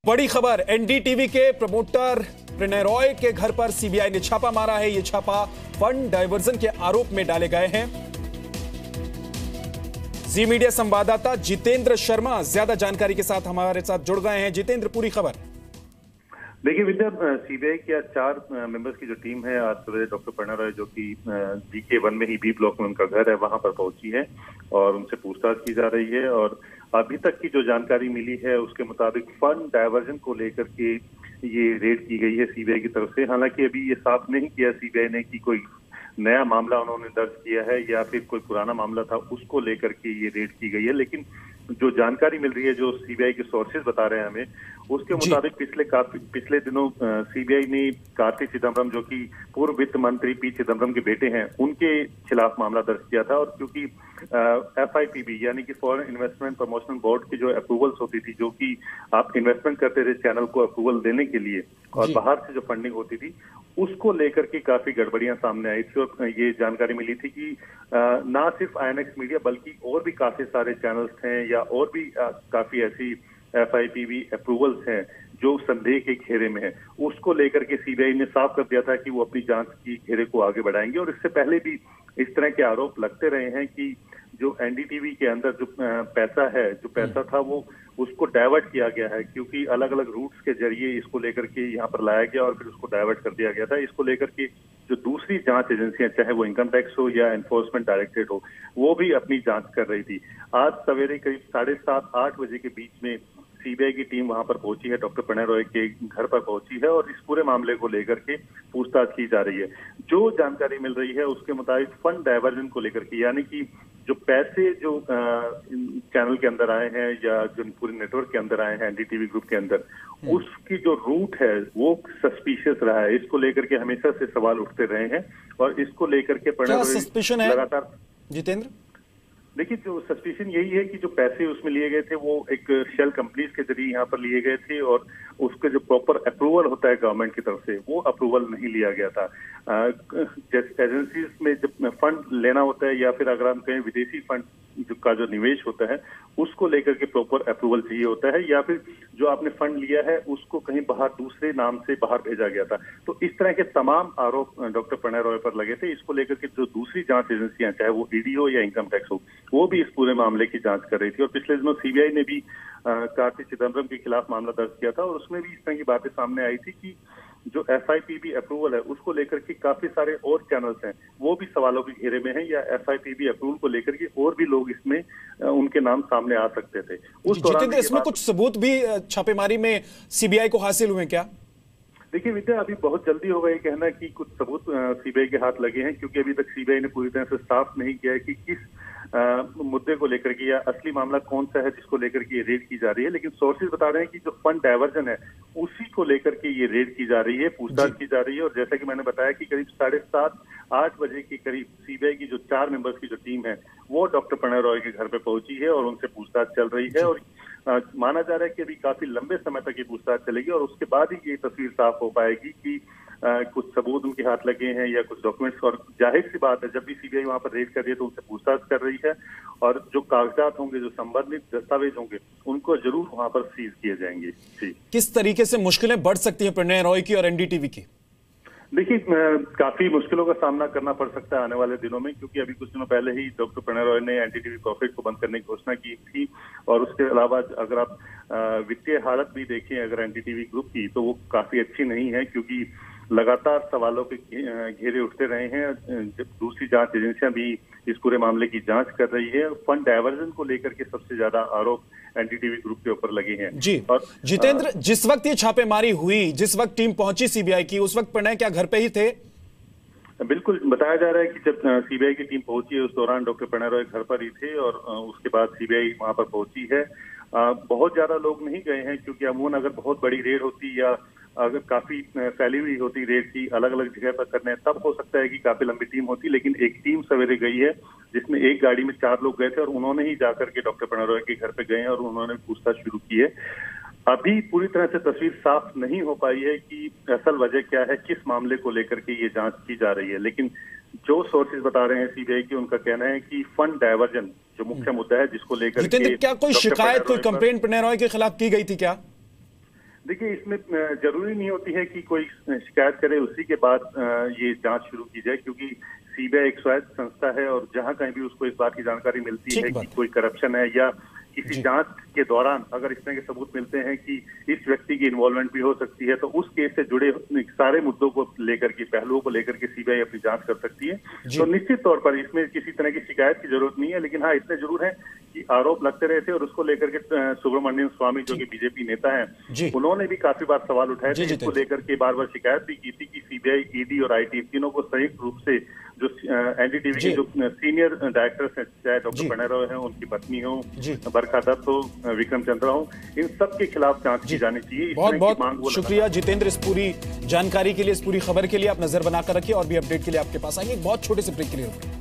बड़ी खबर, एनडीटीवी के प्रमोटर प्रणय रॉय के घर पर सीबीआई ने छापा मारा है। यह छापा फंड डायवर्जन के आरोप में डाले गए हैं। जी मीडिया संवाददाता जितेंद्र शर्मा ज्यादा जानकारी के साथ हमारे साथ जुड़ गए हैं। जितेंद्र, पूरी खबर। देखिए विद्या, सीबीआई की आज 4 मेंबर्स की जो टीम है, आज सवेरे डॉक्टर प्रणय रॉय जो कि जीके 1 में ही बी ब्लॉक में उनका घर है, वहां पर पहुंची है और उनसे पूछताछ की जा रही है। और अभी तक की जो जानकारी मिली है उसके मुताबिक फंड डायवर्जन को लेकर के ये रेड की गई है सीबीआई की तरफ से। हालांकि अभी ये साफ नहीं किया सीबीआई ने कि कोई नया मामला उन्होंने दर्ज किया है या फिर कोई पुराना मामला था उसको लेकर के ये रेड की गई है। लेकिन जो जानकारी मिल रही है, जो सीबीआई के सोर्सेज बता रहे हैं हमें, उसके मुताबिक पिछले दिनों सीबीआई ने कार्ति चिदम्बरम, जो कि पूर्व वित्त मंत्री पी चिदम्बरम के बेटे हैं, उनके खिलाफ मामला दर्ज किया था। और क्योंकि FIPB यानी कि फॉरेन इन्वेस्टमेंट प्रमोशन बोर्ड की जो अप्रूवल्स होती थी, जो कि आप इन्वेस्टमेंट करते थे चैनल को अप्रूवल देने के लिए और बाहर से जो फंडिंग होती थी, उसको लेकर के काफी गड़बड़ियां सामने आई थी। और ये जानकारी मिली थी कि ना सिर्फ INX मीडिया बल्कि और भी काफी सारे चैनल्स हैं या और भी काफी ऐसी FIPB अप्रूवल्स हैं जो संदेह के घेरे में है। उसको लेकर के सीबीआई ने साफ कर दिया था कि वो अपनी जांच की घेरे को आगे बढ़ाएंगे। और इससे पहले भी इस तरह के आरोप लगते रहे हैं कि जो एनडीटीवी के अंदर जो पैसा था वो उसको डाइवर्ट किया गया है, क्योंकि अलग अलग रूट्स के जरिए इसको लेकर के यहाँ पर लाया गया और फिर उसको डाइवर्ट कर दिया गया था। इसको लेकर के जो दूसरी जांच एजेंसियां, चाहे वो इनकम टैक्स हो या एनफोर्समेंट डायरेक्टरेट हो, वो भी अपनी जांच कर रही थी। आज सवेरे करीब 7:30-8 बजे के बीच में सीबीआई की टीम वहां पर पहुंची है, डॉक्टर प्रणय रॉय के घर पर पहुंची है और इस पूरे मामले को लेकर के पूछताछ की जा रही है। जो जानकारी मिल रही है उसके मुताबिक फंड डायवर्जन को लेकर के, यानी कि जो पैसे जो चैनल के अंदर आए हैं या जो पूरे नेटवर्क के अंदर आए हैं एनडीटीवी ग्रुप के अंदर, उसकी जो रूट है वो सस्पिशियस रहा है। इसको लेकर के हमेशा से सवाल उठते रहे हैं और इसको लेकर के प्रणय रॉय लगातार। जितेंद्र, देखिए, जो सस्पिशन यही है कि जो पैसे उसमें लिए गए थे वो एक शेल कंपनीज के जरिए यहाँ पर लिए गए थे और उसके जो प्रॉपर अप्रूवल होता है गवर्नमेंट की तरफ से, वो अप्रूवल नहीं लिया गया था। जैसे एजेंसीज में जब फंड लेना होता है या फिर अगर हम कहें विदेशी फंड का जो निवेश होता है उसको लेकर के प्रॉपर अप्रूवल चाहिए होता है, या फिर जो आपने फंड लिया है उसको कहीं बाहर दूसरे नाम से बाहर भेजा गया था। तो इस तरह के तमाम आरोप डॉक्टर प्रणय रॉय पर लगे थे। इसको लेकर के जो दूसरी जांच एजेंसियां, चाहे वो ईडी हो या इनकम टैक्स हो, वो भी इस पूरे मामले की जांच कर रही थी। और पिछले दिनों सीबीआई ने भी कार्ति चिदम्बरम के खिलाफ मामला दर्ज किया था और उसमें भी इस तरह की बातें सामने आई थी कि जो FIPB अप्रूवल है उसको लेकर के काफी सारे और चैनल्स हैं, वो भी सवालों के घेरे में हैं, या FIPB अप्रूवल को लेकर के और भी लोग इसमें उनके नाम सामने आ सकते थे। उस दौरान इसमें कुछ सबूत भी छापेमारी में सीबीआई को हासिल हुए क्या? देखिए विद्या, अभी बहुत जल्दी होगा ये कहना कि कुछ सबूत सीबीआई के हाथ लगे हैं, क्योंकि अभी तक सीबीआई ने पूरी तरह से साफ नहीं किया है कि किस मुद्दे को लेकर के या असली मामला कौन सा है जिसको लेकर के ये रेड की जा रही है। लेकिन सोर्सेज बता रहे हैं कि जो फंड डायवर्जन है उसी को लेकर के ये रेड की जा रही है, पूछताछ की जा रही है। और जैसा कि मैंने बताया कि करीब 7:30-8 बजे के करीब सीबीआई की जो 4 मेंबर्स की जो टीम है वो डॉक्टर प्रणय रॉय के घर पे पहुंची है और उनसे पूछताछ चल रही है। और माना जा रहा है कि अभी काफी लंबे समय तक ये पूछताछ चलेगी और उसके बाद ही ये तस्वीर साफ हो पाएगी कि कुछ सबूत उनके हाथ लगे हैं या कुछ डॉक्यूमेंट्स। और जाहिर सी बात है, जब भी सीबीआई वहां पर रेड कर रही है तो उनसे पूछताछ कर रही है और जो कागजात होंगे, जो संबंधित दस्तावेज होंगे, उनको जरूर वहां पर सीज किए जाएंगे। जी, किस तरीके से मुश्किलें बढ़ सकती हैं प्रणय रॉय की और एनडीटीवी की? देखिए, काफी मुश्किलों का सामना करना पड़ सकता है आने वाले दिनों में, क्योंकि अभी कुछ दिनों पहले ही डॉक्टर प्रणय रॉय ने एनडीटीवी प्रॉफिट को बंद करने की घोषणा की थी। और उसके अलावा अगर आप वित्तीय हालत भी देखें अगर एनडीटीवी ग्रुप की, तो वो काफी अच्छी नहीं है, क्योंकि लगातार सवालों के घेरे उठते रहे हैं। जब दूसरी जांच एजेंसियां भी इस पूरे मामले की जांच कर रही है। फंड डायवर्जन को लेकर के सबसे ज्यादा आरोप एनडीटीवी ग्रुप के ऊपर लगे हैं। जी, और जितेंद्र, जिस वक्त ये छापेमारी हुई, जिस वक्त टीम पहुंची सीबीआई की, उस वक्त प्रणय क्या घर पे ही थे? बिल्कुल, बताया जा रहा है कि जब सीबीआई की टीम पहुंची है उस दौरान डॉक्टर प्रणय रॉय घर पर ही थे और उसके बाद सीबीआई वहां पर पहुंची है। बहुत ज्यादा लोग नहीं गए हैं, क्योंकि अमूमन अगर बहुत बड़ी रेड होती या अगर काफी फैली हुई होती रेड की अलग अलग जगह पर करने, तब हो सकता है कि काफी लंबी टीम होती। लेकिन एक टीम सवेरे गई है जिसमें एक गाड़ी में 4 लोग गए थे और उन्होंने ही जाकर के डॉक्टर प्रणय रॉय के घर पे गए हैं और उन्होंने पूछताछ शुरू की है। अभी पूरी तरह से तस्वीर साफ नहीं हो पाई है कि असल वजह क्या है, किस मामले को लेकर के ये जांच की जा रही है। लेकिन जो सोर्सेज बता रहे हैं सीबीआई की, उनका कहना है कि फंड डायवर्जन जो मुख्य मुद्दा है जिसको लेकर क्या कोई शिकायत, कोई कंप्लेंट प्रणय रॉय के खिलाफ की गई थी क्या? देखिए, इसमें जरूरी नहीं होती है कि कोई शिकायत करे उसी के बाद ये जांच शुरू की जाए, क्योंकि सीबीआई एक स्वायत्त संस्था है और जहां कहीं भी उसको इस बात की जानकारी मिलती है कि कोई करप्शन है या किसी जांच के दौरान अगर इस तरह के सबूत मिलते हैं कि इस व्यक्ति की इन्वॉल्वमेंट भी हो सकती है, तो उस केस से जुड़े सारे मुद्दों को लेकर के, पहलुओं को लेकर के सीबीआई अपनी जांच कर सकती है। तो निश्चित तौर पर इसमें किसी तरह की शिकायत की जरूरत नहीं है, लेकिन हाँ, इतने जरूर है कि आरोप लगते रहे थे और उसको लेकर के सुब्रमण्यम स्वामी जो कि बीजेपी नेता है, उन्होंने भी काफी बार सवाल उठाए थे। इसको लेकर के बार बार शिकायत भी की थी कि सीबीआई, ईडी और आईटी तीनों को संयुक्त रूप से जो एनडीटीवी के जो सीनियर डायरेक्टर्स हैं, चाहे डॉक्टर प्रणय रॉय हैं, उनकी पत्नी हो, बरखा दत्त हो, विक्रम चंद्रा हो, इन सब के खिलाफ जांच की जानी चाहिए। बहुत बहुत शुक्रिया जितेंद्र इस पूरी जानकारी के लिए, इस पूरी खबर के लिए। आप नजर बनाकर रखिए और भी अपडेट के लिए आपके पास आएंगे। बहुत छोटे से ब्रेक के लिए रुकिए।